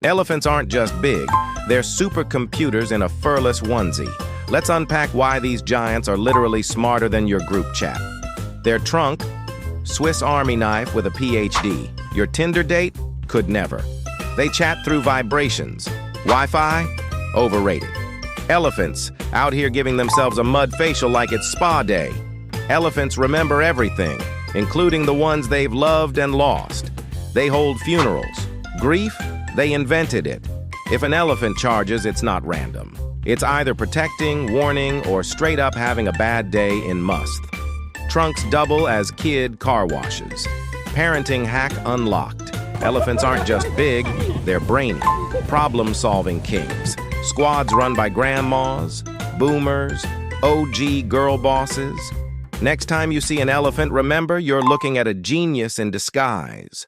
Elephants aren't just big, they're supercomputers in a furless onesie. Let's unpack why these giants are literally smarter than your group chat. Their trunk, Swiss Army knife with a PhD. Your Tinder date? Could never. They chat through vibrations. Wi-Fi? Overrated. Elephants, out here giving themselves a mud facial like it's spa day. Elephants remember everything, including the ones they've loved and lost. They hold funerals. Grief? They invented it. If an elephant charges, it's not random. It's either protecting, warning, or straight up having a bad day in must. Trunks double as kid car washes. Parenting hack unlocked. Elephants aren't just big, they're brainy. Problem-solving kings. Squads run by grandmas, boomers, OG girl bosses. Next time you see an elephant, remember you're looking at a genius in disguise.